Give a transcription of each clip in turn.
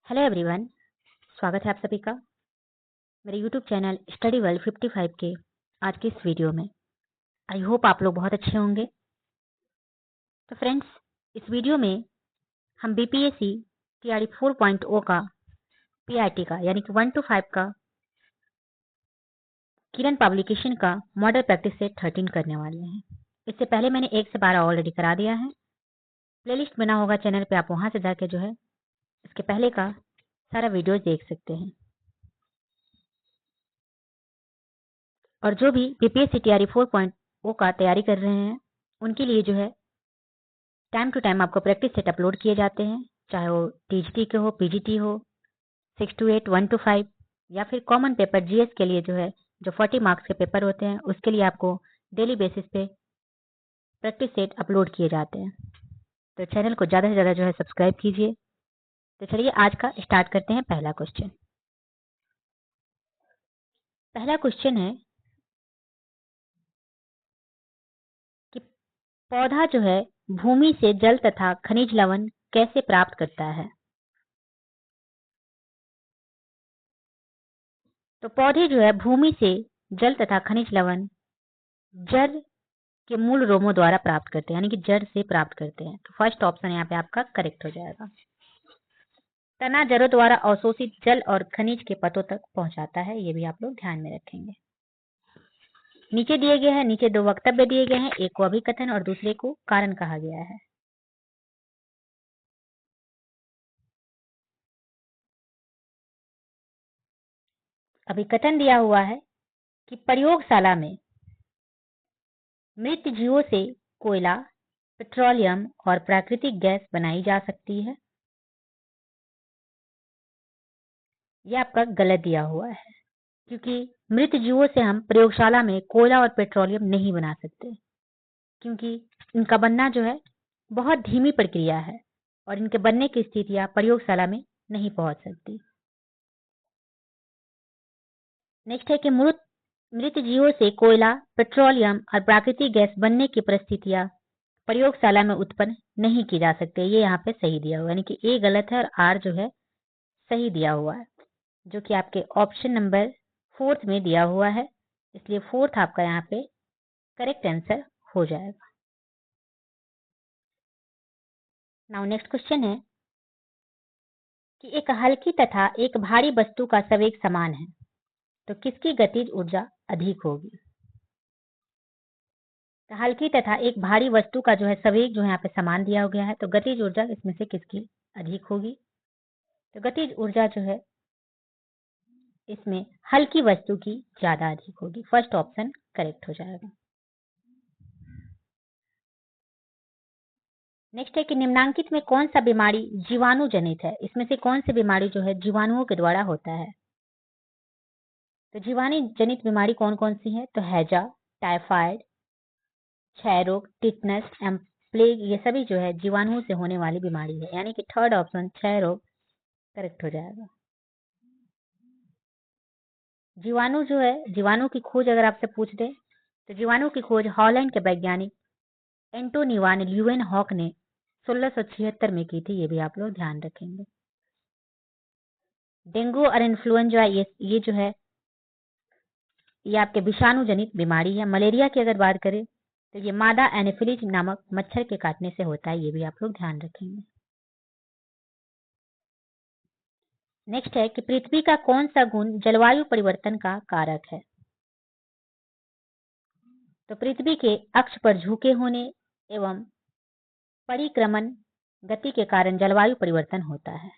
Hello everyone, स्वागत है आप सभी का मेरे यूट्यूब चैनल स्टडी वर्ल्ड 55 के आज के इस वीडियो में। आई होप आप लोग बहुत अच्छे होंगे। तो फ्रेंड्स, इस वीडियो में हम बीपीएससी टीआरई 4.0 का पीआरटी का यानी कि 1 to 5 का किरण पब्लिकेशन का मॉडल प्रैक्टिस सेट 13 करने वाले हैं। इससे पहले मैंने 1 से 12 ऑलरेडी करा दिया है। प्लेलिस्ट बना होगा चैनल पे, आप वहां से जाके जो है इसके पहले का सारा वीडियो देख सकते हैं। और जो भी बीपीएससी टीआरई 4.0 का तैयारी कर रहे हैं उनके लिए जो है टाइम टू टाइम आपको प्रैक्टिस सेट अपलोड किए जाते हैं, चाहे वो टीजीटी के हो, पीजीटी हो, 6 to 8, 1 to 5 या फिर कॉमन पेपर जीएस के लिए जो है जो 40 मार्क्स के पेपर होते हैं उसके लिए आपको डेली बेसिस पे प्रैक्टिस सेट अपलोड किए जाते हैं। तो चैनल को ज़्यादा से ज़्यादा जो है सब्सक्राइब कीजिए। तो चलिए आज का स्टार्ट करते हैं। पहला क्वेश्चन है कि पौधा जो है भूमि से जल तथा खनिज लवण कैसे प्राप्त करता है। तो पौधे जो है भूमि से जल तथा खनिज लवण जड़ के मूल रोमों द्वारा प्राप्त करते हैं, यानी कि जड़ से प्राप्त करते हैं। तो फर्स्ट ऑप्शन यहाँ पे आपका करेक्ट हो जाएगा। तना जड़ों द्वारा अवशोषित जल और खनिज के पत्तों तक पहुंचाता है, ये भी आप लोग ध्यान में रखेंगे। नीचे दिए गए हैं, नीचे दो वक्तव्य दिए गए हैं, एक को अभिकथन और दूसरे को कारण कहा गया है। अभिकथन दिया हुआ है कि प्रयोगशाला में मृत जीवों से कोयला, पेट्रोलियम और प्राकृतिक गैस बनाई जा सकती है। यह आपका गलत दिया हुआ है, क्योंकि मृत जीवों से हम प्रयोगशाला में कोयला और पेट्रोलियम नहीं बना सकते, क्योंकि इनका बनना जो है बहुत धीमी प्रक्रिया है और इनके बनने की स्थितियां प्रयोगशाला में नहीं पहुंच सकती। नेक्स्ट है कि मृत जीवों से कोयला, पेट्रोलियम और प्राकृतिक गैस बनने की परिस्थितियां प्रयोगशाला में उत्पन्न नहीं की जा सकती। ये यहाँ पे सही दिया हुआ है, यानी कि ए गलत है और आर जो है सही दिया हुआ है, जो कि आपके ऑप्शन नंबर 4 में दिया हुआ है। इसलिए 4 आपका यहाँ पे करेक्ट आंसर हो जाएगा। नाउ नेक्स्ट क्वेश्चन है कि एक हल्की तथा एक भारी वस्तु का संवेग समान है, तो किसकी गतिज ऊर्जा अधिक होगी। तो हल्की तथा एक भारी वस्तु का जो है संवेग जो है यहाँ पे समान दिया गया है, तो गतिज ऊर्जा इसमें से किसकी अधिक होगी। तो गतिज ऊर्जा जो है इसमें हल्की वस्तु की ज्यादा अधिक होगी। फर्स्ट ऑप्शन करेक्ट हो जाएगा। नेक्स्ट है कि निम्नांकित में कौन सा बीमारी जीवाणु जनित है। इसमें से कौन सी बीमारी जो है जीवाणुओं के द्वारा होता है। तो जीवाणु जनित बीमारी कौन कौन सी है। तो हैजा, टाइफाइड, क्षय रोग, टिटनस एंड प्लेग, ये सभी जो है जीवाणुओं से होने वाली बीमारी है, यानी कि थर्ड ऑप्शन क्षय रोग करेक्ट हो जाएगा। जीवाणु जो है, जीवाणु की खोज अगर आपसे पूछ दे तो जीवाणु की खोज हॉलैंड के वैज्ञानिक एंटोनी वान ल्यूवेनहॉक ने 1676 में की थी। ये भी आप लोग ध्यान रखेंगे। डेंगू और इन्फ्लुएंजा ये जो है ये आपके विषाणु जनित बीमारी है। मलेरिया की अगर बात करें तो ये मादा एनोफिलीज नामक मच्छर के काटने से होता है। ये भी आप लोग ध्यान रखेंगे। नेक्स्ट है कि पृथ्वी का कौन सा गुण जलवायु परिवर्तन का कारक है। तो पृथ्वी के अक्ष पर झुके होने एवं परिक्रमण गति के कारण जलवायु परिवर्तन होता है।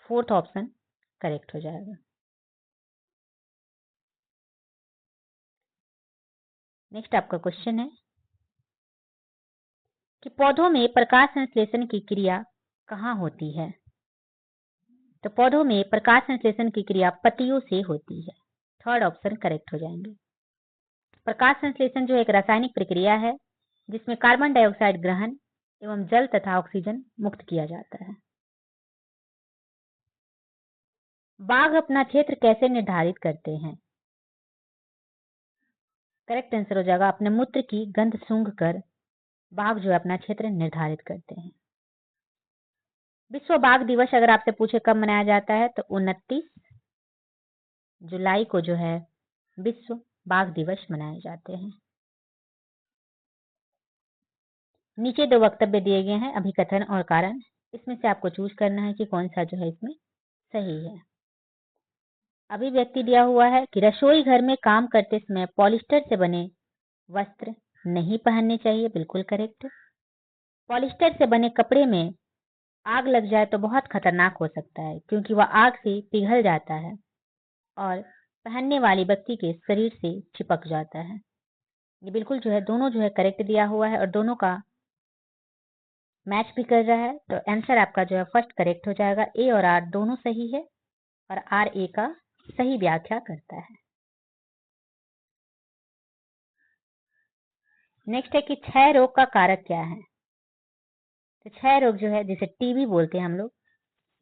फोर्थ ऑप्शन करेक्ट हो जाएगा। नेक्स्ट आपका क्वेश्चन है कि पौधों में प्रकाश संश्लेषण की क्रिया कहाँ होती है। तो पौधों में प्रकाश संश्लेषण की क्रिया पत्तियों से होती है। थर्ड ऑप्शन करेक्ट हो जाएंगे। प्रकाश संश्लेषण जो एक रासायनिक प्रक्रिया है जिसमें कार्बन डाइऑक्साइड ग्रहण एवं जल तथा ऑक्सीजन मुक्त किया जाता है। बाघ अपना क्षेत्र कैसे निर्धारित करते हैं। करेक्ट आंसर हो जाएगा, अपने मूत्र की गंध सूंघ कर बाघ जो है अपना क्षेत्र निर्धारित करते हैं। विश्व बाघ दिवस अगर आपसे पूछे कब मनाया जाता है तो 29 जुलाई को जो है विश्व बाघ दिवस मनाए जाते हैं। नीचे 2 वक्तव्य दिए गए हैं, अभिकथन और कारण। इसमें से आपको चूज करना है कि कौन सा जो है इसमें सही है। अभिव्यक्ति दिया हुआ है कि रसोई घर में काम करते समय पॉलिस्टर से बने वस्त्र नहीं पहनने चाहिए, बिल्कुल करेक्ट। पॉलिस्टर से बने कपड़े में आग लग जाए तो बहुत खतरनाक हो सकता है, क्योंकि वह आग से पिघल जाता है और पहनने वाले व्यक्ति के शरीर से चिपक जाता है। ये बिल्कुल जो है दोनों जो है करेक्ट दिया हुआ है और दोनों का मैच भी कर रहा है, तो आंसर आपका जो है फर्स्ट करेक्ट हो जाएगा। ए और आर दोनों सही है और आर ए का सही व्याख्या करता है। नेक्स्ट है कि क्षय रोग का कारक क्या है। तो क्षय रोग जो है जिसे टीबी बोलते हैं हम लोग,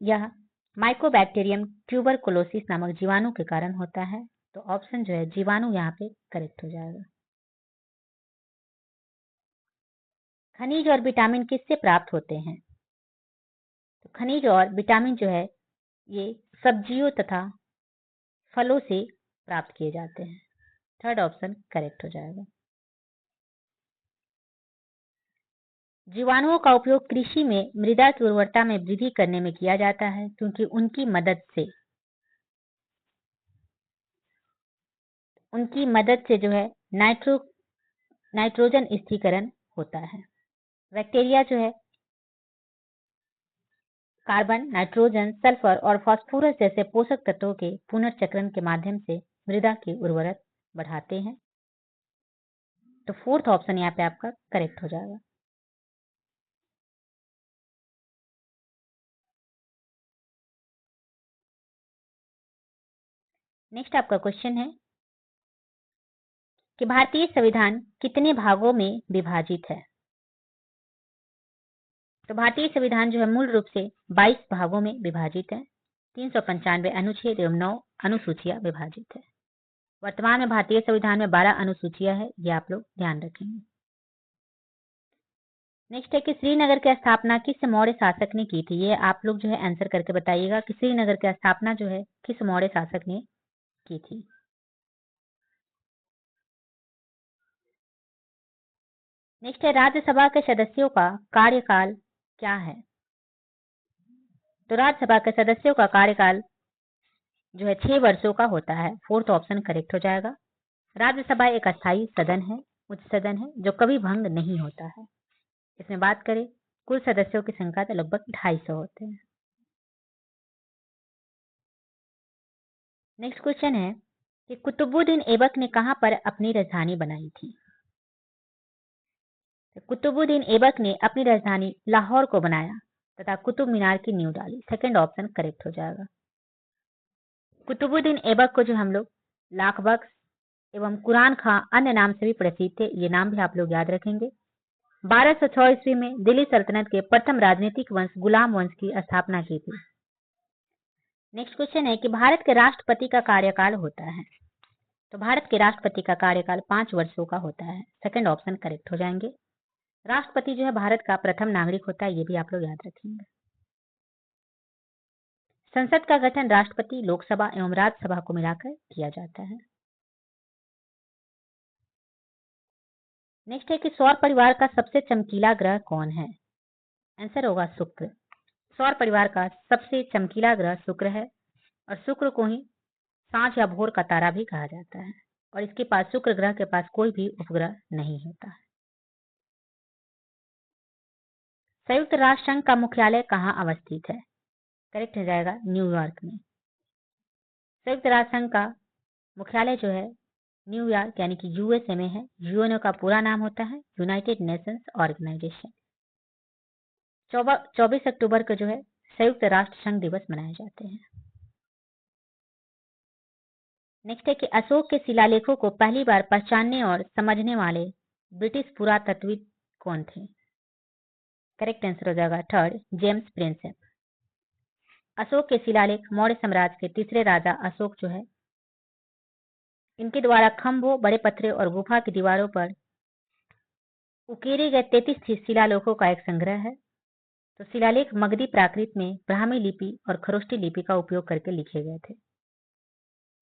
यह माइकोबैक्टीरियम ट्यूबरकुलोसिस नामक जीवाणु के कारण होता है। तो ऑप्शन जो है जीवाणु यहाँ पे करेक्ट हो जाएगा। खनिज और विटामिन किससे प्राप्त होते हैं। तो खनिज और विटामिन जो है ये सब्जियों तथा फलों से प्राप्त किए जाते हैं। थर्ड ऑप्शन करेक्ट हो जाएगा। जीवाणुओं का उपयोग कृषि में मृदा की उर्वरता में वृद्धि करने में किया जाता है, क्योंकि उनकी मदद से जो है नाइट्रोजन स्थिरीकरण होता है। बैक्टीरिया जो है कार्बन, नाइट्रोजन, सल्फर और फास्फोरस जैसे पोषक तत्वों के पुनर्चक्रण के माध्यम से मृदा की उर्वरता बढ़ाते हैं। तो फोर्थ ऑप्शन यहाँ पे आपका करेक्ट हो जाएगा। नेक्स्ट आपका क्वेश्चन है कि भारतीय संविधान कितने भागों में विभाजित है। तो भारतीय संविधान जो है मूल रूप से 22 भागों में विभाजित है। 395 अनुच्छेद एवं 9 अनुसूचियां विभाजित है। वर्तमान में भारतीय संविधान में 12 अनुसूचियां है, ये आप लोग ध्यान रखेंगे। नेक्स्ट है कि श्रीनगर की स्थापना किस मौर्य शासक ने की थी। ये आप लोग जो है आंसर करके बताइएगा कि श्रीनगर की स्थापना जो है किस मौर्य शासक ने की थी। नेक्स्ट है राज्यसभा के सदस्यों का कार्यकाल क्या है। तो राज्यसभा के सदस्यों का कार्यकाल जो है 6 वर्षों का होता है। फोर्थ ऑप्शन करेक्ट हो जाएगा। राज्यसभा एक अस्थायी सदन है, उच्च सदन है जो कभी भंग नहीं होता है। इसमें बात करें कुल सदस्यों की संख्या तो लगभग 250 होते हैं। नेक्स्ट क्वेश्चन है कि कुतुबुद्दीन ऐबक ने कहां पर अपनी राजधानी बनाई थी। तो कुतुबुद्दीन ऐबक ने अपनी राजधानी लाहौर को बनाया तथा कुतुब मीनार की नींव डाली। सेकंड ऑप्शन करेक्ट हो जाएगा। कुतुबुद्दीन ऐबक को जो हम लोग लाख बख्श एवं कुरान खां अन्य नाम से भी प्रसिद्ध थे, ये नाम भी आप लोग याद रखेंगे। 1206 ईस्वी में दिल्ली सल्तनत के प्रथम राजनीतिक वंश गुलाम वंश की स्थापना की थी। नेक्स्ट क्वेश्चन है कि भारत के राष्ट्रपति का कार्यकाल होता है। तो भारत के राष्ट्रपति का कार्यकाल 5 वर्षों का होता है। सेकंड ऑप्शन करेक्ट हो जाएंगे। राष्ट्रपति जो है भारत का प्रथम नागरिक होता है, ये भी आप लोग याद रखेंगे। संसद का गठन राष्ट्रपति, लोकसभा एवं राज्यसभा को मिलाकर किया जाता है। नेक्स्ट है कि सौर परिवार का सबसे चमकीला ग्रह कौन है। आंसर होगा शुक्र। सौर परिवार का सबसे चमकीला ग्रह शुक्र है और शुक्र को ही सांझ या भोर का तारा भी कहा जाता है और इसके पास शुक्र ग्रह के पास कोई भी उपग्रह नहीं होता है। संयुक्त राष्ट्र संघ का मुख्यालय कहाँ अवस्थित है। करेक्ट हो जाएगा न्यूयॉर्क में। संयुक्त राष्ट्र संघ का मुख्यालय जो है न्यूयॉर्क यानी कि यूएसए में है। यूएनओ का पूरा नाम होता है यूनाइटेड नेशंस ऑर्गेनाइजेशन। 24 अक्टूबर को जो है संयुक्त राष्ट्र संघ दिवस मनाए जाते हैं। नेक्स्ट है कि अशोक के शिलालेखों को पहली बार पहचानने और समझने वाले ब्रिटिश पुरातत्वविद कौन थे। करेक्ट आंसर हो जाएगा थर्ड, जेम्स प्रिंसेप। अशोक के शिलालेख मौर्य साम्राज्य के तीसरे राजा अशोक जो है इनके द्वारा खंभों, बड़े पत्थरों और गुफा की दीवारों पर उकेरे गए 33 शिलालेखों का एक संग्रह है। तो शिलालेख मगधी प्राकृत में ब्राह्मी लिपि और खरोष्टी लिपि का उपयोग करके लिखे गए थे।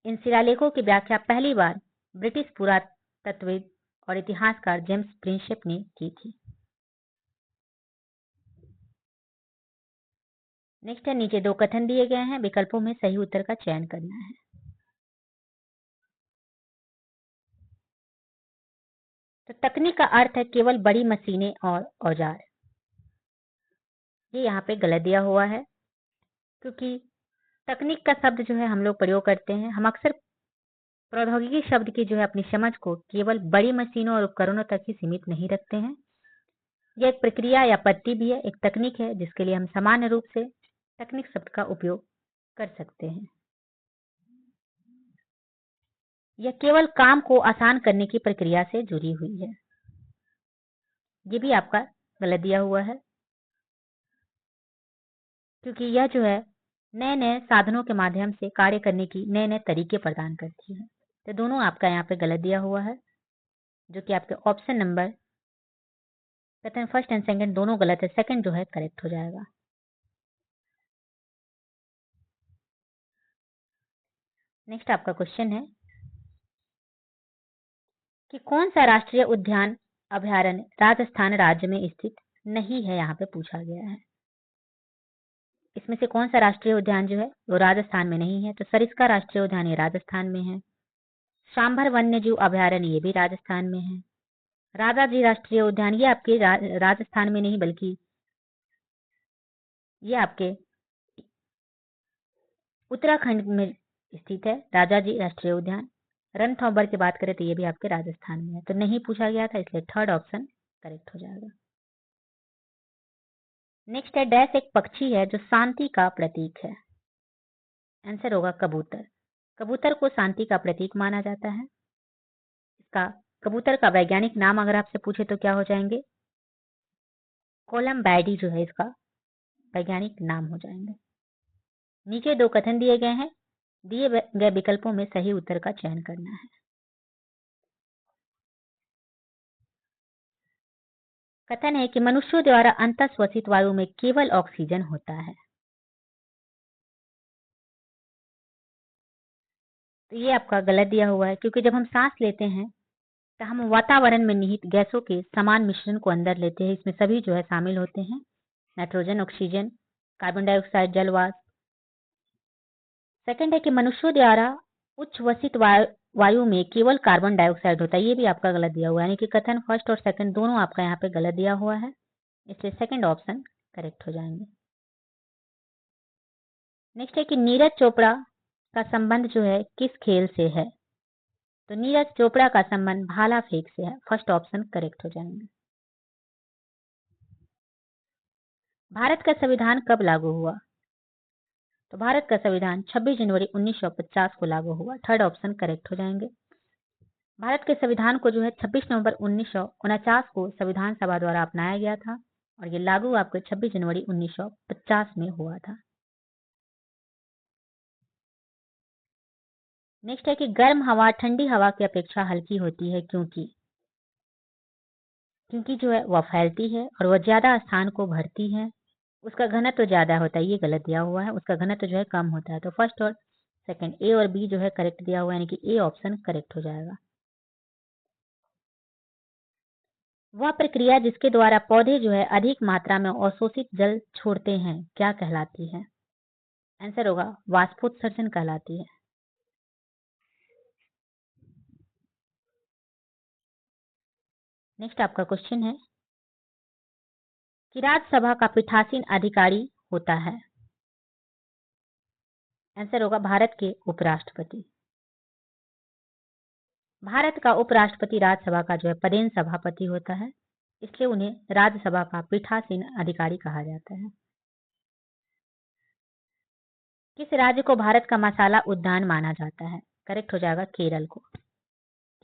इन शिलालेखों की व्याख्या पहली बार ब्रिटिश पुरातत्वविद और इतिहासकार जेम्स प्रिंसेप ने की थी। नेक्स्ट है, नीचे दो कथन दिए गए हैं, विकल्पों में सही उत्तर का चयन करना है। तो तकनीक का अर्थ है केवल बड़ी मशीनें और औजार। ये यहाँ पे गलत दिया हुआ है, क्योंकि तकनीक का शब्द जो है हम लोग प्रयोग करते हैं, हम अक्सर प्रौद्योगिकी शब्द की जो है अपनी समझ को केवल बड़ी मशीनों और उपकरणों तक ही सीमित नहीं रखते हैं। यह एक प्रक्रिया या पद्धति भी है, एक तकनीक है जिसके लिए हम सामान्य रूप से तकनीक शब्द का उपयोग कर सकते हैं। यह केवल काम को आसान करने की प्रक्रिया से जुड़ी हुई है। ये भी आपका गलत दिया हुआ है, क्योंकि यह जो है नए नए साधनों के माध्यम से कार्य करने की नए नए तरीके प्रदान करती है। तो दोनों आपका यहाँ पे गलत दिया हुआ है, जो कि आपके ऑप्शन नंबर कहते हैं फर्स्ट एंड सेकंड दोनों गलत है, सेकंड जो है करेक्ट हो जाएगा। नेक्स्ट आपका क्वेश्चन है कि कौन सा राष्ट्रीय उद्यान अभयारण्य राजस्थान राज्य में स्थित नहीं है, यहाँ पे पूछा गया है। इसमें से कौन सा राष्ट्रीय उद्यान जो है वो राजस्थान में नहीं है? तो सरिस्का राष्ट्रीय उद्यान ये राजस्थान में है, सांभर वन्य जीव अभयारण्य ये भी राजस्थान में है, राजाजी राष्ट्रीय उद्यान ये आपके राजस्थान में नहीं बल्कि ये आपके उत्तराखंड में स्थित है, राजाजी राष्ट्रीय उद्यान। रणथंभौर की बात करें तो ये भी आपके राजस्थान में है। तो नहीं पूछा गया था, इसलिए थर्ड ऑप्शन करेक्ट हो जाएगा। नेक्स्ट है, डैश एक पक्षी है जो शांति का प्रतीक है। आंसर होगा कबूतर। कबूतर को शांति का प्रतीक माना जाता है। इसका कबूतर का वैज्ञानिक नाम अगर आपसे पूछे तो क्या हो जाएंगे? कोलम्बैडी जो है इसका वैज्ञानिक नाम हो जाएंगे। नीचे दो कथन दिए गए हैं, दिए गए विकल्पों में सही उत्तर का चयन करना है। कथन है कि मनुष्यों द्वारा अंतःश्वसित वायु में केवल ऑक्सीजन होता है। तो ये आपका गलत दिया हुआ है, क्योंकि जब हम सांस लेते हैं तो हम वातावरण में निहित गैसों के समान मिश्रण को अंदर लेते हैं। इसमें सभी जो है शामिल होते हैं, नाइट्रोजन, ऑक्सीजन, कार्बन डाइऑक्साइड, जलवाष्प। सेकंड है कि मनुष्यों द्वारा उच्छ्वसित वायु में केवल कार्बन डाइऑक्साइड होता है। ये भी आपका गलत दिया हुआ है, यानी कि कथन फर्स्ट और सेकंड दोनों आपका यहाँ पे गलत दिया हुआ है, इसलिए सेकंड ऑप्शन करेक्ट हो जाएंगे। नेक्स्ट है कि नीरज चोपड़ा का संबंध जो है किस खेल से है? तो नीरज चोपड़ा का संबंध भाला फेंक से है, फर्स्ट ऑप्शन करेक्ट हो जाएंगे। भारत का संविधान कब लागू हुआ? तो भारत का संविधान 26 जनवरी 1950 को लागू हुआ, थर्ड ऑप्शन करेक्ट हो जाएंगे। भारत के संविधान को जो है 26 नवंबर 1949 को संविधान सभा द्वारा अपनाया गया था और ये लागू आपको 26 जनवरी 1950 में हुआ था। नेक्स्ट है कि गर्म हवा ठंडी हवा की अपेक्षा हल्की होती है, क्योंकि जो है वह फैलती है और वह ज्यादा स्थान को भरती है, उसका घनत्व ज्यादा होता है। ये गलत दिया हुआ है, उसका घनत्व जो है कम होता है। तो फर्स्ट और सेकंड ए और बी जो है करेक्ट दिया हुआ है, यानी कि ए ऑप्शन करेक्ट हो जाएगा। वह प्रक्रिया जिसके द्वारा पौधे जो है अधिक मात्रा में अवशोषित जल छोड़ते हैं क्या कहलाती है? आंसर होगा वाष्पोत्सर्जन कहलाती है। नेक्स्ट आपका क्वेश्चन है कि राज्यसभा का पीठासीन अधिकारी होता है। आंसर होगा भारत के उपराष्ट्रपति। भारत का उपराष्ट्रपति राज्यसभा का जो है पदेन सभापति होता है, इसलिए उन्हें राज्यसभा का पीठासीन अधिकारी कहा जाता है। किस राज्य को भारत का मसाला उद्यान माना जाता है? करेक्ट हो जाएगा केरल को।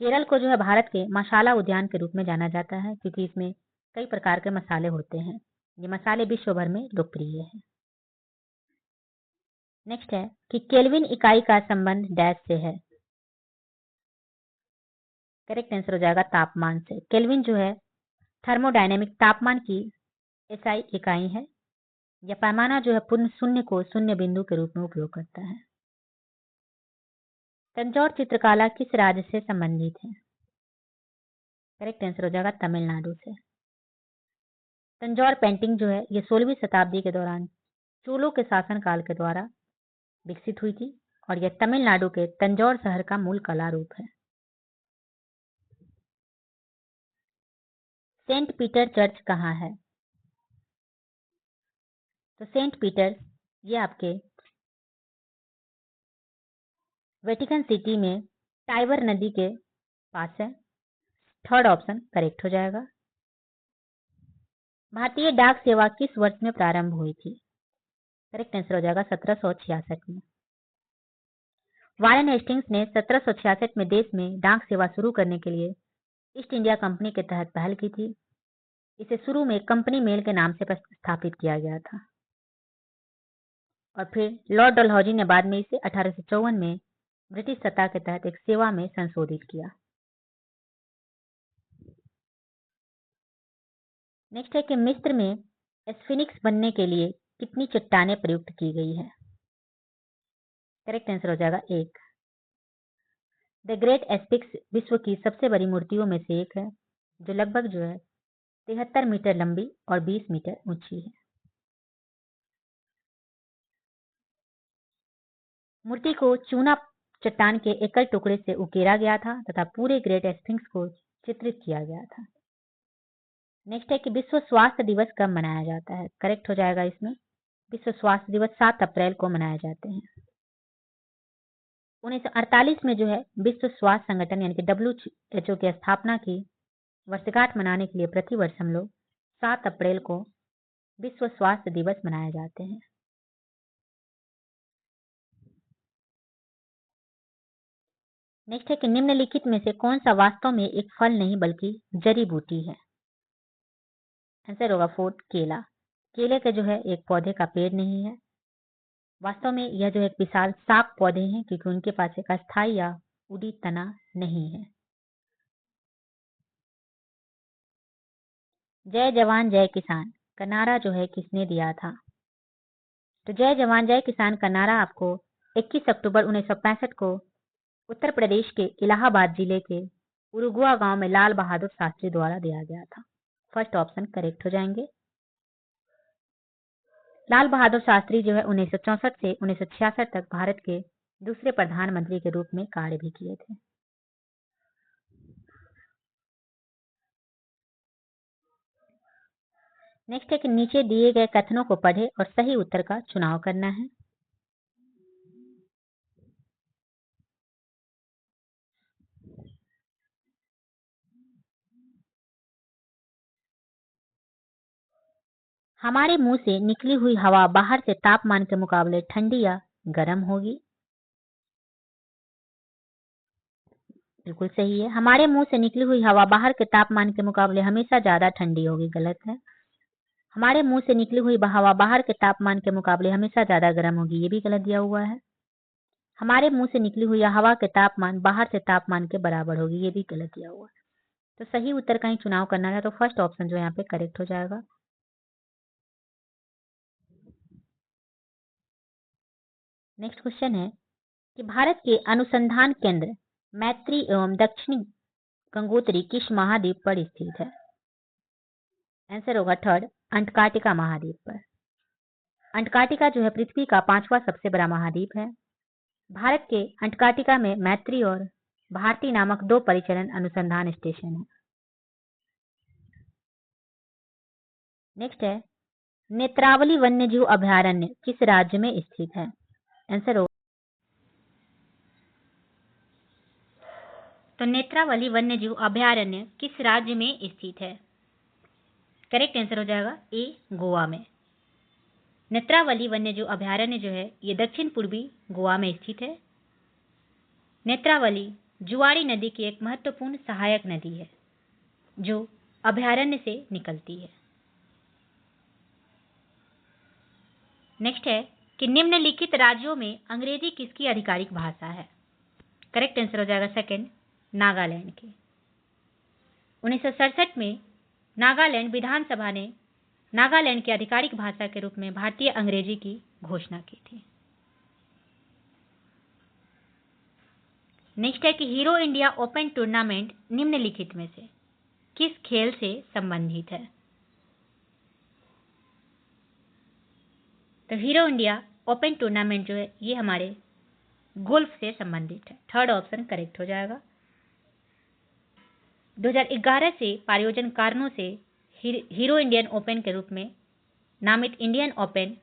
केरल को जो है भारत के मसाला उद्यान के रूप में जाना जाता है, क्योंकि इसमें कई प्रकार के मसाले होते हैं। ये मसाले विश्व भर में लोकप्रिय है। नेक्स्ट है कि केल्विन इकाई का संबंध डैश से है? करेक्ट आंसर हो जाएगा तापमान से। केल्विन जो है थर्मोडायनेमिक तापमान की एसआई इकाई है, यह पैमाना जो है पूर्ण शून्य को शून्य बिंदु के रूप में उपयोग करता है। तंजौर चित्रकला किस राज्य से संबंधित है? करेक्ट आंसर हो जाएगा तमिलनाडु से। तंजौर पेंटिंग जो है ये 16वीं शताब्दी के दौरान चोलों के शासनकाल के द्वारा विकसित हुई थी और यह तमिलनाडु के तंजौर शहर का मूल कला रूप है। सेंट पीटर चर्च कहाँ है? तो सेंट पीटर ये आपके वेटिकन सिटी में टाइबर नदी के पास है। थर्ड ऑप्शन करेक्ट हो जाएगा। भारतीय डाक सेवा किस वर्ष में प्रारंभ हुई थी? करेक्ट आंसर हो जाएगा 1766 में। वारेन हेस्टिंग्स ने 1766 में देश में डाक सेवा शुरू करने के लिए ईस्ट इंडिया कंपनी के तहत पहल की थी। इसे शुरू में कंपनी मेल के नाम से स्थापित किया गया था और फिर लॉर्ड डलहौजी ने बाद में इसे 1854 में ब्रिटिश सत्ता के तहत एक सेवा में संशोधित किया। नेक्स्ट है कि मिस्र में स्फिनिक्स बनने के लिए कितनी चट्टानें प्रयुक्त की गई है? करेक्ट आंसर हो जाएगा 1। द ग्रेट स्फिंक्स विश्व की सबसे बड़ी मूर्तियों में से एक है जो लगभग जो है 73 मीटर लंबी और 20 मीटर ऊंची है। मूर्ति को चूना चट्टान के एकल टुकड़े से उकेरा गया था तथा पूरे ग्रेट स्फिंक्स को चित्रित किया गया था। नेक्स्ट है कि विश्व स्वास्थ्य दिवस कब मनाया जाता है? करेक्ट हो जाएगा इसमें विश्व स्वास्थ्य दिवस 7 अप्रैल को मनाए जाते हैं। 1948 में जो है विश्व स्वास्थ्य संगठन यानी कि WHO की स्थापना की वर्षगांठ मनाने के लिए प्रतिवर्ष हम लोग 7 अप्रैल को विश्व स्वास्थ्य दिवस मनाए जाते हैं। नेक्स्ट है कि निम्नलिखित में से कौन सा वास्तव में एक फल नहीं बल्कि जड़ी बूटी है? आंसर होगा 4 केला। केले का जो है एक पौधे का पेड़ नहीं है, वास्तव में यह जो एक विशाल शाक पौधे हैं क्योंकि उनके पास एक अस्थायी या उड़ी तना नहीं है। जय जवान जय किसान का नारा जो है किसने दिया था? तो जय जवान जय किसान का नारा आपको 21 अक्टूबर 1965 को उत्तर प्रदेश के इलाहाबाद जिले के उरुगुआ गांव में लाल बहादुर शास्त्री द्वारा दिया गया था। फर्स्ट ऑप्शन करेक्ट हो जाएंगे। लाल बहादुर शास्त्री जो है 1964 से 1966 तक भारत के दूसरे प्रधानमंत्री के रूप में कार्य भी किए थे। नेक्स्ट है कि नीचे दिए गए कथनों को पढ़े और सही उत्तर का चुनाव करना है। हमारे मुंह से निकली हुई हवा बाहर से तापमान के मुकाबले ठंडी या गर्म होगी? बिल्कुल सही है। हमारे मुंह से निकली हुई हवा बाहर के तापमान के मुकाबले हमेशा ज्यादा ठंडी होगी, गलत है। हमारे मुंह से निकली हुई हवा बाहर के तापमान के मुकाबले हमेशा ज्यादा गर्म होगी, ये भी गलत दिया हुआ है। हमारे मुंह से निकली हुई हवा के तापमान बाहर से तापमान के बराबर होगी, ये भी गलत दिया हुआ है। तो सही उत्तर का ही चुनाव करना है, तो फर्स्ट ऑप्शन जो यहाँ पे करेक्ट हो जाएगा। नेक्स्ट क्वेश्चन है कि भारत के अनुसंधान केंद्र मैत्री एवं दक्षिणी गंगोत्री किस महाद्वीप पर स्थित है? आंसर होगा 3 अंटार्कटिका महाद्वीप पर। अंटार्कटिका जो है पृथ्वी का 5वां सबसे बड़ा महाद्वीप है। भारत के अंटार्कटिका में मैत्री और भारती नामक 2 परिचालन अनुसंधान स्टेशन है। नेक्स्ट है नेत्रावली वन्यजीव अभयारण्य किस राज्य में स्थित है? आंसर होगा तो नेत्रावली वन्यजीव अभयारण्य किस राज्य में स्थित है? करेक्ट आंसर हो जाएगा ए गोवा में। नेत्रावली वन्यजीव अभयारण्य जो है ये दक्षिण पूर्वी गोवा में स्थित है। नेत्रावली जुआरी नदी की एक महत्वपूर्ण सहायक नदी है जो अभयारण्य से निकलती है। नेक्स्ट है कि निम्नलिखित राज्यों में अंग्रेजी किसकी आधिकारिक भाषा है? करेक्ट आंसर हो जाएगा सेकंड नागालैंड की। 1967 में नागालैंड विधानसभा ने नागालैंड की आधिकारिक भाषा के रूप में भारतीय अंग्रेजी की घोषणा की थी। नेक्स्ट है कि हीरो इंडिया ओपन टूर्नामेंट निम्नलिखित में से किस खेल से संबंधित है? तो हीरो इंडिया ओपन टूर्नामेंट जो है ये हमारे गोल्फ से संबंधित है। थर्ड ऑप्शन करेक्ट हो जाएगा। 2011 से प्रायोजन कारणों से हीरो इंडियन ओपन के रूप में नामित इंडियन ओपन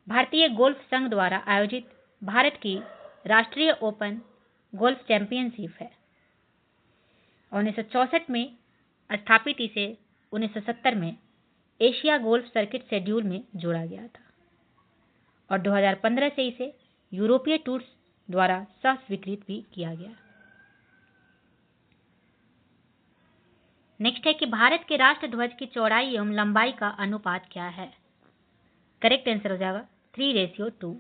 भारतीय गोल्फ संघ द्वारा आयोजित भारत की राष्ट्रीय ओपन गोल्फ चैंपियनशिप है। 1964 में स्थापित इसे 1970 में एशिया गोल्फ सर्किट शेड्यूल में जोड़ा गया था और 2015 से इसे यूरोपीय टूर्स द्वारा सह स्वीकृत भी किया गया। नेक्स्ट है कि भारत के राष्ट्र ध्वज की चौड़ाई एवं लंबाई का अनुपात क्या है? करेक्ट आंसर हो जाएगा 3:2।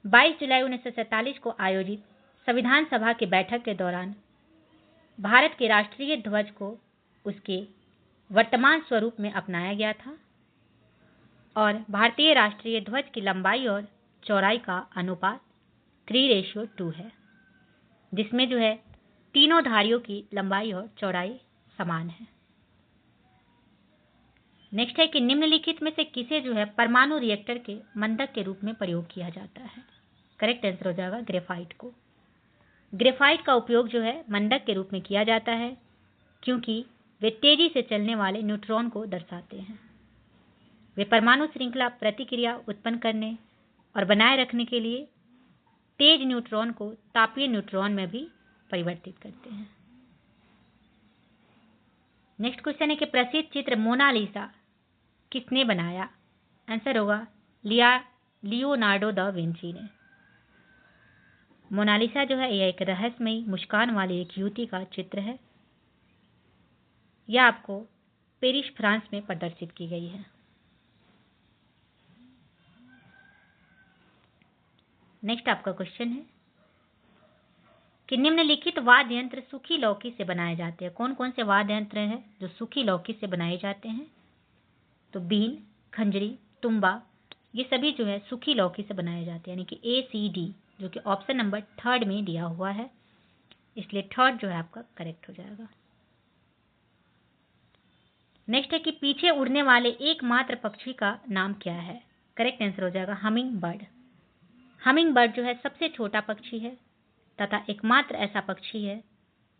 22 जुलाई 1947 को आयोजित संविधान सभा की बैठक के दौरान भारत के राष्ट्रीय ध्वज को उसके वर्तमान स्वरूप में अपनाया गया था और भारतीय राष्ट्रीय ध्वज की लंबाई और चौड़ाई का अनुपात 3:2 है, जिसमें जो है तीनों धारियों की लंबाई और चौड़ाई समान है। नेक्स्ट है कि निम्नलिखित में से किसे जो है परमाणु रिएक्टर के मंदक के रूप में प्रयोग किया जाता है? करेक्ट आंसर हो जाएगा ग्रेफाइट को। ग्रेफाइट का उपयोग जो है मंदक के रूप में किया जाता है क्योंकि वे तेजी से चलने वाले न्यूट्रॉन को दर्शाते हैं। वे परमाणु श्रृंखला प्रतिक्रिया उत्पन्न करने और बनाए रखने के लिए तेज न्यूट्रॉन को तापीय न्यूट्रॉन में भी परिवर्तित करते हैं। नेक्स्ट क्वेश्चन है कि प्रसिद्ध चित्र मोनालिसा किसने बनाया? आंसर होगा लियोनार्डो दा विंची ने। मोनालिसा जो है यह एक रहस्यमयी मुस्कान वाली एक युवती का चित्र है। यह आपको पेरिस फ्रांस में प्रदर्शित की गई है। नेक्स्ट आपका क्वेश्चन है कि निम्नलिखित वाद्य यंत्र सूखी लौकी से बनाए जाते हैं। कौन कौन से वाद्य यंत्र हैं जो सूखी लौकी से बनाए जाते हैं? तो बीन, खंजरी, तुम्बा, ये सभी जो है सूखी लौकी से बनाए जाते हैं, यानी कि ACD, जो कि ऑप्शन नंबर 3 में दिया हुआ है, इसलिए 3 जो है आपका करेक्ट हो जाएगा। नेक्स्ट है कि पीछे उड़ने वाले एकमात्र पक्षी का नाम क्या है? करेक्ट आंसर हो जाएगा हमिंग बर्ड। हमिंग बर्ड जो है सबसे छोटा पक्षी है तथा एकमात्र ऐसा पक्षी है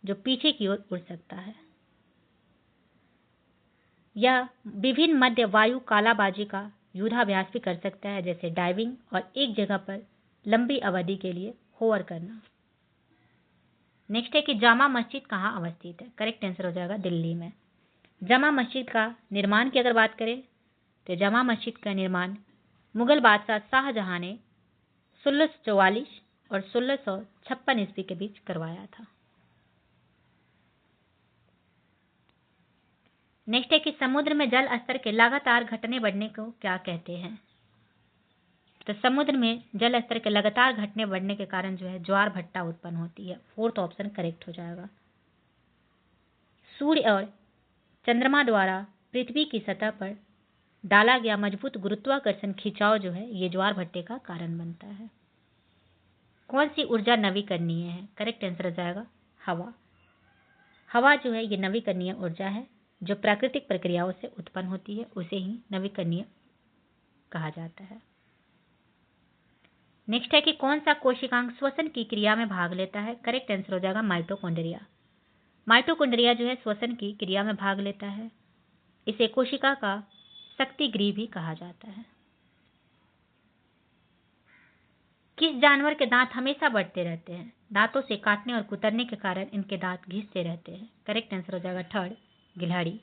जो पीछे की ओर उड़ सकता है। यह विभिन्न मध्य वायु कालाबाजी का युद्धाभ्यास भी कर सकता है, जैसे डाइविंग और एक जगह पर लंबी अवधि के लिए होवर करना। नेक्स्ट है कि जामा मस्जिद कहाँ अवस्थित है? करेक्ट आंसर हो जाएगा दिल्ली में। जामा मस्जिद का निर्माण की अगर बात करें तो जामा मस्जिद का निर्माण मुगल बादशाह शाहजहां ने 1644 और 1656 ईस्वी के बीच करवाया था। नेक्स्ट है कि समुद्र में जल स्तर के लगातार घटने बढ़ने को क्या कहते हैं? तो समुद्र में जल स्तर के लगातार घटने बढ़ने के कारण जो है ज्वार भट्टा उत्पन्न होती है। 4th ऑप्शन करेक्ट हो जाएगा। सूर्य और चंद्रमा द्वारा पृथ्वी की सतह पर डाला गया मजबूत गुरुत्वाकर्षण खिंचाव जो है ये ज्वार भट्टे का कारण बनता है। कौन सी ऊर्जा नवीकरणीय है? करेक्ट आंसर हो जाएगा हवा। हवा जो है ये नवीकरणीय ऊर्जा है जो प्राकृतिक प्रक्रियाओं से उत्पन्न होती है, उसे ही नवीकरणीय कहा जाता है। नेक्स्ट है कि कौन सा कोशिकांग श्वसन की क्रिया में भाग लेता है? करेक्ट आंसर हो जाएगा माइटोकॉन्ड्रिया। माइटोकॉन्ड्रिया जो है श्वसन की क्रिया में भाग लेता है। इसे कोशिका का शक्ति गृह भी कहा जाता है। किस जानवर के दांत हमेशा बढ़ते रहते हैं? दांतों से काटने और कुतरने के कारण इनके दांत घिसते रहते हैं। करेक्ट आंसर हो जाएगा 3rd गिलहरी।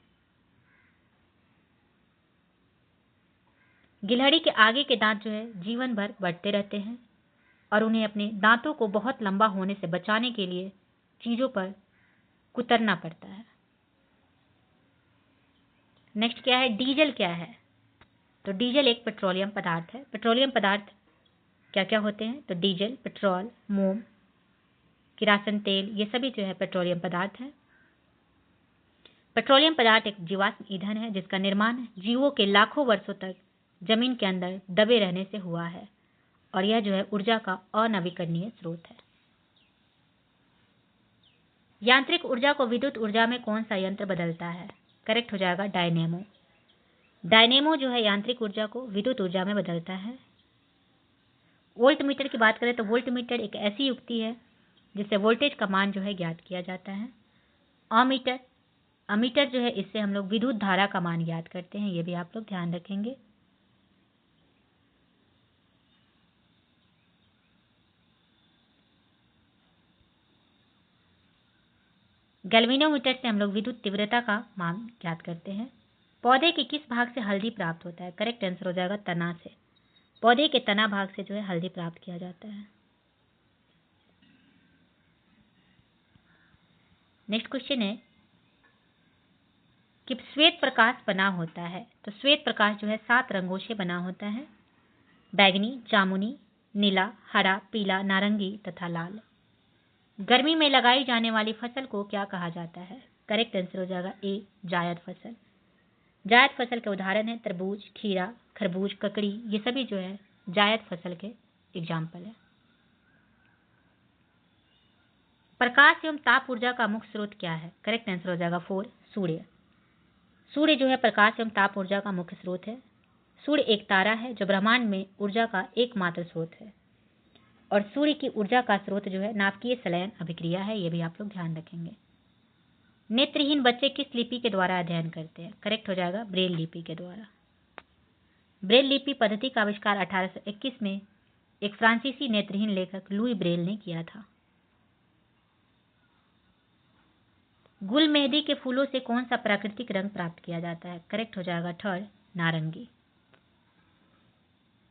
गिलहरी के आगे के दांत जो है जीवन भर बढ़ते रहते हैं और उन्हें अपने दांतों को बहुत लंबा होने से बचाने के लिए चीजों पर कुतरना पड़ता है। नेक्स्ट क्या है? डीजल क्या है? तो डीजल एक पेट्रोलियम पदार्थ है। पेट्रोलियम पदार्थ क्या क्या होते हैं? तो डीजल, पेट्रोल, मोम, किरासन तेल, ये सभी जो है पेट्रोलियम पदार्थ हैं। पेट्रोलियम पदार्थ एक जीवाश्म ईंधन है जिसका निर्माण जीवों के लाखों वर्षों तक जमीन के अंदर दबे रहने से हुआ है और यह जो है ऊर्जा का अनवीकरणीय स्रोत है। यांत्रिक ऊर्जा को विद्युत ऊर्जा में कौन सा यंत्र बदलता है? करेक्ट हो जाएगा डायनेमो। डायनेमो जो है यांत्रिक ऊर्जा को विद्युत ऊर्जा में बदलता है। वोल्ट मीटर की बात करें तो वोल्ट मीटर एक ऐसी युक्ति है जिससे वोल्टेज का मान जो है ज्ञात किया जाता है। अमीटर, अमीटर जो है इससे हम लोग विद्युत धारा का मान ज्ञात करते हैं, ये भी आप लोग ध्यान रखेंगे। गैल्वेनोमीटर से हम लोग विद्युत तीव्रता का मान ज्ञात करते हैं। पौधे के किस भाग से हल्दी प्राप्त होता है? करेक्ट आंसर हो जाएगा तना से। पौधे के तना भाग से जो है हल्दी प्राप्त किया जाता है। नेक्स्ट क्वेश्चन है कि श्वेत प्रकाश बना होता है, तो श्वेत प्रकाश जो है 7 रंगों से बना होता है। बैगनी, जामुनी, नीला, हरा, पीला, नारंगी तथा लाल। गर्मी में लगाई जाने वाली फसल को क्या कहा जाता है? करेक्ट आंसर हो जाएगा ए, जायद फसल। जायद फसल के उदाहरण है तरबूज, खीरा, खरबूज, ककड़ी, ये सभी जो है जायद फसल के एग्जाम्पल है। प्रकाश एवं ताप ऊर्जा का मुख्य स्रोत क्या है? करेक्ट आंसर हो जाएगा 4, सूर्य। सूर्य जो है प्रकाश एवं ताप ऊर्जा का मुख्य स्रोत है। सूर्य एक तारा है जो ब्रह्मांड में ऊर्जा का एकमात्र स्रोत है और सूर्य की ऊर्जा का स्रोत जो है नाभिकीय संलयन अभिक्रिया है, ये भी आप लोग ध्यान रखेंगे। नेत्रहीन बच्चे किस लिपि के द्वारा अध्ययन करते हैं? करेक्ट हो जाएगा ब्रेल लिपि के द्वारा। ब्रेल लिपि पद्धति का आविष्कार 1821 में एक फ्रांसीसी नेत्रहीन लेखक लुई ब्रेल ने किया था। गुल मेहंदी के फूलों से कौन सा प्राकृतिक रंग प्राप्त किया जाता है? करेक्ट हो जाएगा थर्ड, नारंगी।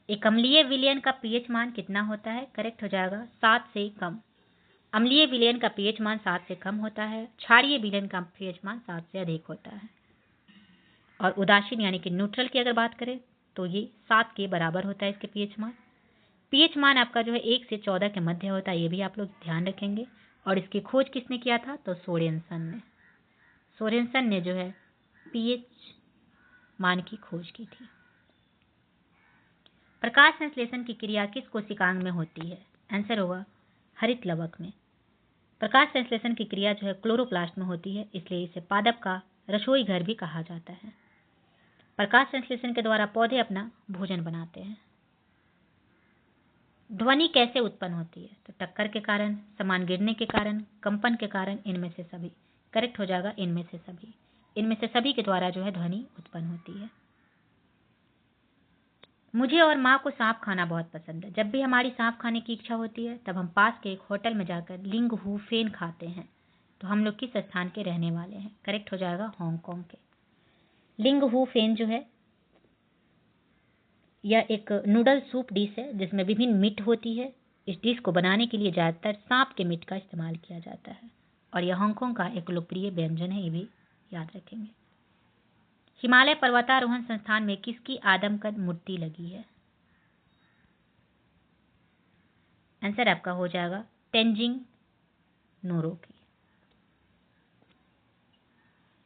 एक अम्लीय विलयन का पीएच मान कितना होता है? करेक्ट हो जाएगा 7 से कम। अम्लीय विलयन का पीएच मान 7 से कम होता है। क्षारीय विलयन का पीएच मान 7 से अधिक होता है। और उदासीन यानी कि न्यूट्रल की अगर बात करें तो ये 7 के बराबर होता है इसके पीएच मान। पीएच मान आपका जो है 1 से 14 के मध्य होता है, ये भी आप लोग ध्यान रखेंगे। और इसकी खोज किसने किया था? तो सोरेनसन ने। सोरेनसन ने जो है पीएच मान की खोज की थी। प्रकाश संश्लेषण की क्रिया किस कोशिकांग में होती है? आंसर होगा हरित लवक में। प्रकाश संश्लेषण की क्रिया जो है क्लोरोप्लास्ट में होती है, इसलिए इसे पादप का रसोई घर भी कहा जाता है। प्रकाश संश्लेषण के द्वारा पौधे अपना भोजन बनाते हैं। ध्वनि कैसे उत्पन्न होती है? तो टक्कर के कारण, सामान गिरने के कारण, कंपन के कारण, इनमें से सभी। करेक्ट हो जाएगा इनमें से सभी। इनमें से सभी के द्वारा जो है ध्वनि उत्पन्न होती है। मुझे और माँ को सांप खाना बहुत पसंद है। जब भी हमारी सांप खाने की इच्छा होती है तब हम पास के एक होटल में जाकर लिंग हू फेन खाते हैं। तो हम लोग किस स्थान के रहने वाले हैं? करेक्ट हो जाएगा हांगकांग के। लिंग हू फेन जो है यह एक नूडल सूप डिश है जिसमें विभिन्न मीट होती है। इस डिश को बनाने के लिए ज़्यादातर सांप के मीट का इस्तेमाल किया जाता है और यह हांगकांग का एक लोकप्रिय व्यंजन है, ये भी याद रखेंगे। हिमालय पर्वतारोहण संस्थान में किसकी आदमकद मूर्ति लगी है? आंसर आपका हो जाएगा तेंजिंग नोरो की।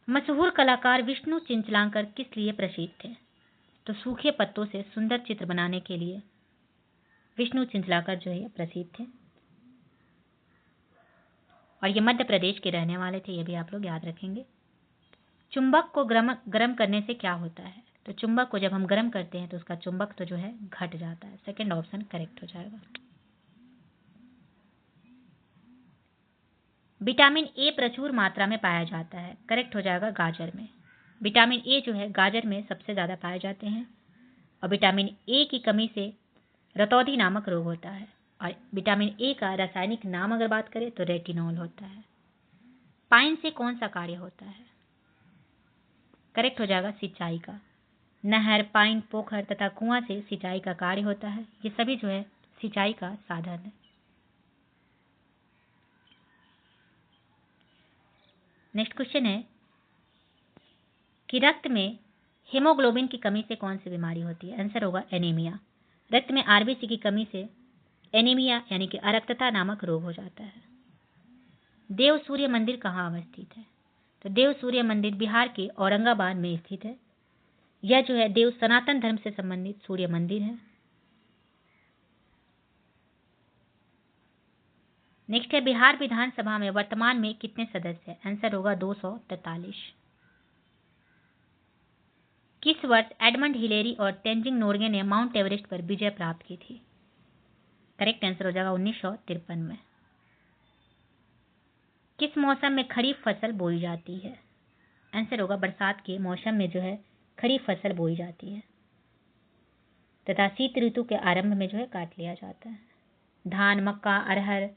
मशहूर कलाकार विष्णु चिंचलांकर किस लिए प्रसिद्ध थे? तो सूखे पत्तों से सुंदर चित्र बनाने के लिए विष्णु चिंचलांकर जो है प्रसिद्ध थे और ये मध्य प्रदेश के रहने वाले थे, ये भी आप लोग याद रखेंगे। चुंबक को गर्म करने से क्या होता है? तो चुंबक को जब हम गर्म करते हैं तो उसका चुंबक तो जो है घट जाता है। सेकंड ऑप्शन करेक्ट हो जाएगा। विटामिन ए प्रचुर मात्रा में पाया जाता है। करेक्ट हो जाएगा गाजर में। विटामिन ए जो है गाजर में सबसे ज़्यादा पाए जाते हैं और विटामिन ए की कमी से रतौंधी नामक रोग होता है। और विटामिन ए का रासायनिक नाम अगर बात करें तो रेटिनॉल होता है। पाइन से कौन सा कार्य होता है? करेक्ट हो जाएगा सिंचाई का। नहर, पाइन, पोखर तथा कुआं से सिंचाई का कार्य होता है। ये सभी जो है सिंचाई का साधन है। नेक्स्ट क्वेश्चन है कि रक्त में हीमोग्लोबिन की कमी से कौन सी बीमारी होती है? आंसर होगा एनीमिया। रक्त में आरबीसी की कमी से एनीमिया यानी कि अरक्तता नामक रोग हो जाता है। देव सूर्य मंदिर कहाँ अवस्थित है? तो देव सूर्य मंदिर बिहार के औरंगाबाद में स्थित है। यह जो है देव सनातन धर्म से संबंधित सूर्य मंदिर है। नेक्स्ट है बिहार विधानसभा में वर्तमान में कितने सदस्य हैं? आंसर होगा 243। किस वर्ष एडमंड हिलेरी और तेंजिंग नोर्गे ने माउंट एवरेस्ट पर विजय प्राप्त की थी? करेक्ट आंसर हो जाएगा 1953 में। किस मौसम में खरीफ फसल बोई जाती है? आंसर होगा बरसात के मौसम में जो है खरीफ फसल बोई जाती है तथा शीत ऋतु के आरंभ में जो है काट लिया जाता है। धान, मक्का, अरहर,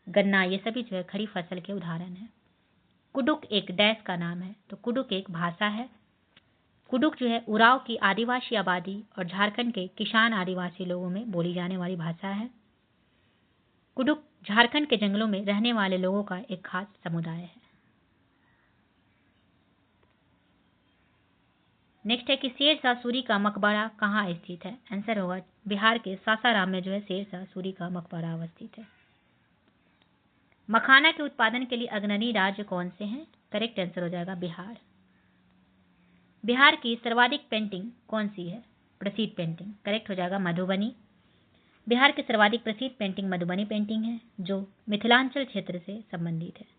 गन्ना ये सभी जो है खरीफ फसल के उदाहरण हैं। कुडुक एक डैश का नाम है, तो कुडुक एक भाषा है। कुडुक जो है उरांव की आदिवासी आबादी और झारखंड के किसान आदिवासी लोगों में बोली जाने वाली भाषा है। कुडुक झारखंड के जंगलों में रहने वाले लोगों का एक खास समुदाय है। नेक्स्ट है कि शेरशाह सूरी का मकबरा कहाँ स्थित है? आंसर होगा बिहार के सासाराम में जो है शेरशाह सूरी का मकबरा अवस्थित है। मखाना के उत्पादन के लिए अग्रणी राज्य कौन से हैं? करेक्ट आंसर हो जाएगा बिहार। बिहार की सर्वाधिक पेंटिंग कौन सी है? प्रसिद्ध पेंटिंग करेक्ट हो जाएगा मधुबनी। बिहार की सर्वाधिक प्रसिद्ध पेंटिंग मधुबनी पेंटिंग है जो मिथिलांचल क्षेत्र से संबंधित है।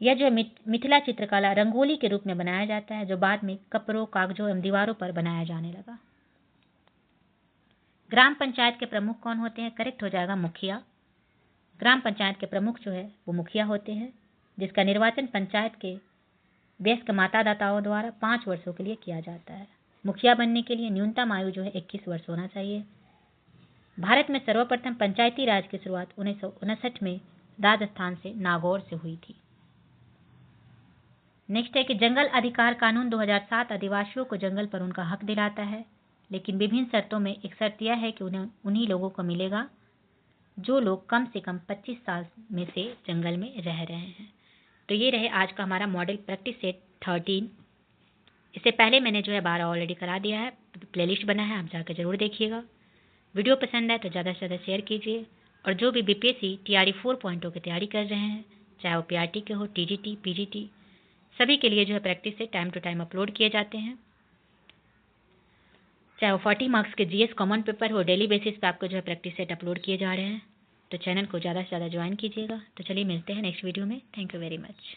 यह जो मिथिला चित्रकला रंगोली के रूप में बनाया जाता है जो बाद में कपड़ों, कागजों एवं दीवारों पर बनाया जाने लगा। ग्राम पंचायत के प्रमुख कौन होते हैं? करेक्ट हो जाएगा मुखिया। ग्राम पंचायत के प्रमुख जो है वो मुखिया होते हैं जिसका निर्वाचन पंचायत के वयस्क मतदाताओं द्वारा 5 वर्षों के लिए किया जाता है। मुखिया बनने के लिए न्यूनतम आयु जो है 21 वर्ष होना चाहिए। भारत में सर्वप्रथम पंचायती राज की शुरुआत 1959 में राजस्थान से नागौर से हुई थी। नेक्स्ट है कि जंगल अधिकार कानून 2007 आदिवासियों को जंगल पर उनका हक दिलाता है, लेकिन विभिन्न शर्तों में एक शर्त यह है कि उन्हें उन्हीं लोगों को मिलेगा जो लोग कम से कम 25 साल में से जंगल में रह रहे हैं। तो ये रहे आज का हमारा मॉडल प्रैक्टिस सेट 13। इससे पहले मैंने जो है 12 ऑलरेडी करा दिया है, प्लेलिस्ट बना है, आप जाकर जरूर देखिएगा। वीडियो पसंद आए तो ज़्यादा से ज़्यादा शेयर कीजिए। और जो भी बीपीएससी टीआरई 4.0 की तैयारी कर रहे हैं, चाहे वो पीआरटी के हो, टीजीटी, पीजीटी, सभी के लिए जो है प्रैक्टिस से टाइम टू टाइम अपलोड किए जाते हैं। चाहे वो 40 मार्क्स के जीएस कॉमन पेपर हो, डेली बेसिस पे आपको जो है प्रैक्टिस सेट अपलोड किए जा रहे हैं। तो चैनल को ज़्यादा से ज़्यादा ज्वाइन कीजिएगा। तो चलिए मिलते हैं नेक्स्ट वीडियो में। Thank you very much.